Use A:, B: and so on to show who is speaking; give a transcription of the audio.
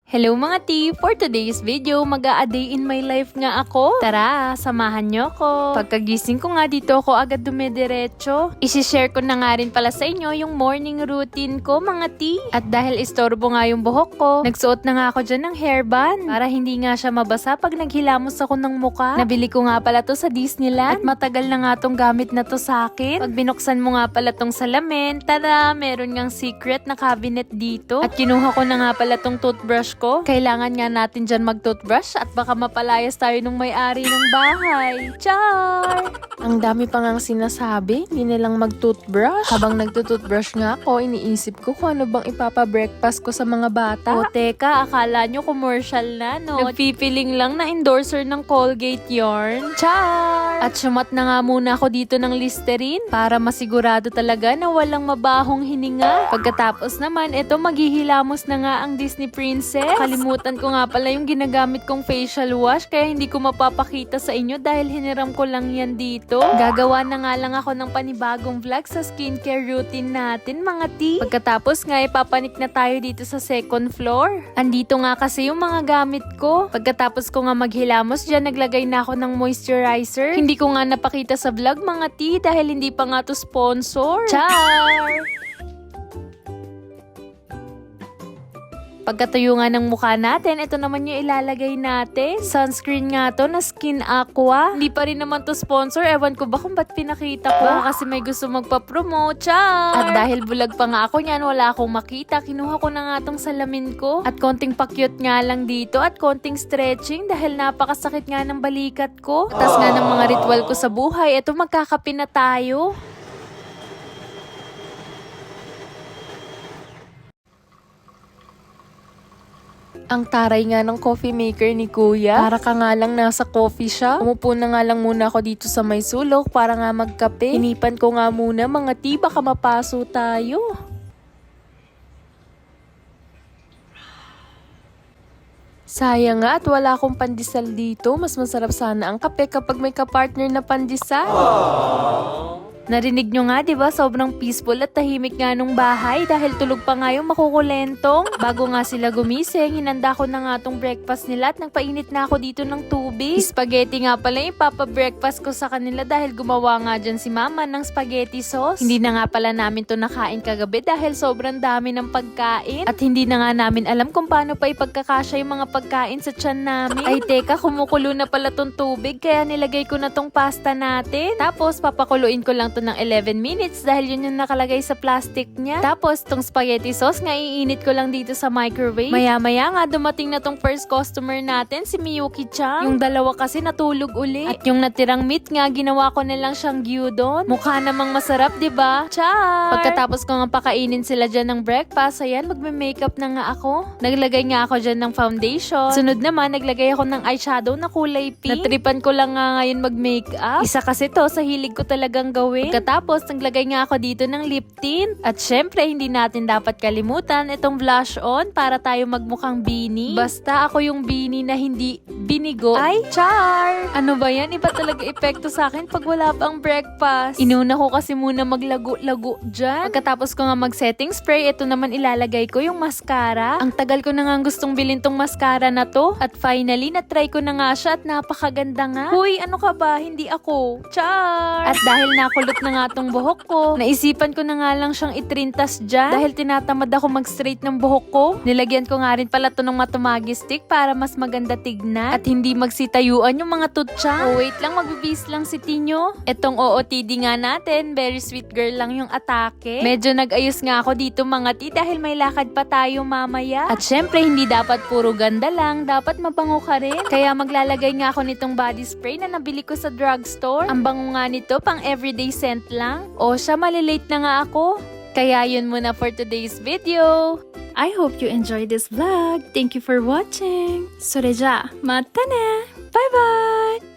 A: Hello mga tea! For today's video, mag-a day in my life nga ako. Tara, samahan nyo ko. Pagkagising ko nga dito ako agad dumidiretso. Isishare ko na nga rin pala sa inyo yung morning routine ko mga tea. At dahil istorbo nga yung buhok ko, nagsuot na nga ako dyan ng hairband para hindi nga siya mabasa pag naghilamos ako ng muka. Nabili ko nga pala to sa Disneyland at matagal na nga tong gamit na to sa akin. Pag binuksan mo nga pala tong salamin, tada! Meron ngang secret na cabinet dito. At kinuha ko na nga pala tong toothbrush ko. Kailangan nga natin dyan mag-toothbrush at baka mapalayas tayo nung may-ari ng bahay. Char! Ang dami pa ngang sinasabi, hindi nilang mag-toothbrush. Habang nagtutoothbrush nga ako, iniisip ko kung ano bang ipapa-breakfast ko sa mga bata. O teka, akala nyo commercial na, no? Nagpipiling lang na endorser ng Colgate yarn. Char! At sumat na nga muna ako dito ng Listerine para masigurado talaga na walang mabahong hininga. Pagkatapos naman, eto maghihilamos na nga ang Disney Princess. Kalimutan ko nga pala yung ginagamit kong facial wash kaya hindi ko mapapakita sa inyo dahil hiniram ko lang yan dito. Gagawa na nga lang ako ng panibagong vlog sa skincare routine natin mga tea. Pagkatapos nga ipapanik na tayo dito sa second floor. Andito nga kasi yung mga gamit ko. Pagkatapos ko nga maghilamos dyan, naglagay na ako ng moisturizer. Hindi ko nga napakita sa vlog mga tea dahil hindi pa nga to sponsor. Char! Pagkatuyo nga ng mukha natin, ito naman yung ilalagay natin. Sunscreen nga to na Skin Aqua. Hindi pa rin naman to sponsor. Ewan ko ba kung ba't pinakita ko? Baka kasi may gusto magpa-promote. Char! At dahil bulag pa nga ako niyan, wala akong makita. Kinuha ko na nga tong salamin ko. At konting pakyut nga lang dito at konting stretching dahil napakasakit nga ng balikat ko. Atas nga ng mga ritual ko sa buhay, ito magkakape na tayo. Ang taray nga ng coffee maker ni Kuya. Para ka nga lang nasa coffee shop. Umupo na nga lang muna ako dito sa may sulok para nga magkape. Hinipan ko nga muna mga tea, baka mapaso tayo. Sayang nga at wala akong pandesal dito. Mas masarap sana ang kape kapag may kapartner na pandesal. Narinig nyo nga, diba? Sobrang peaceful at tahimik nga nung bahay dahil tulog pa nga yung makukulentong. Bago nga sila gumising, hinanda ko na nga tong breakfast nila at nagpainit na ako dito ng tubig. Spaghetti nga pala yung papa-breakfast ko sa kanila dahil gumawa nga dyan si mama ng spaghetti sauce. Hindi na nga pala namin to nakain kagabi dahil sobrang dami ng pagkain. At hindi na nga namin alam kung paano pa ipagkakasya yung mga pagkain sa tiyan namin. Ay teka, kumukulo na pala tong tubig kaya nilagay ko na tong pasta natin. Tapos papakuluin ko lang ng 11 minutes dahil yun yung nakalagay sa plastic niya. Tapos tong spaghetti sauce nga iinit ko lang dito sa microwave. Maya-maya nga dumating na tong first customer natin, si Miyuki-chan. Yung dalawa kasi natulog uli. At yung natirang meat nga ginawa ko na lang siyang gyudon. Mukha namang masarap, 'di ba? Char! Pagkatapos ko nga pakainin sila dyan ng breakfast, ayan, magme-makeup na nga ako. Naglagay nga ako dyan ng foundation. Sunod naman, naglagay ako ng eyeshadow na kulay pink. Natripan ko lang nga ngayon mag-makeup. Isa kasi to sa hilig ko talagang gawin. Pagkatapos, naglagay nga ako dito ng lip tint. At syempre, hindi natin dapat kalimutan itong blush on para tayo magmukhang beanie. Basta ako yung beanie na hindi binigo. Ay, char! Ano ba yan? Iba talaga epekto sa akin pag wala pang breakfast. Inuna ko kasi muna maglago-lago dyan. Pagkatapos ko nga mag-setting spray, ito naman ilalagay ko yung mascara. Ang tagal ko na nga gustong bilhin tong mascara na to. At finally, na-try ko na nga siya at napakaganda nga. Hoy, ano ka ba? Hindi ako. Char! At dahil nakulot na nga tong buhok ko, naisipan ko na nga lang siyang itrintas dyan dahil tinatamad ako mag-straight ng buhok ko. Nilagyan ko nga rin pala to ng matumagi stick para mas maganda tignan at hindi magsitayuan yung mga tutsa. Oh, wait lang, magbibis lang si Tinyo. Etong OOTD nga natin, very sweet girl lang yung atake. Medyo nag-ayos nga ako dito mga ti dahil may lakad pa tayo mamaya. At syempre, hindi dapat puro ganda lang, dapat mabango ka rin. Kaya maglalagay nga ako nitong body spray na nabili ko sa drugstore. Ang bango nga nito, pang everyday scent lang. O siya, malilate na nga ako. Kaya yun muna for today's video. I hope you enjoyed this vlog. Thank you for watching. それじゃあ、またね. Bye bye!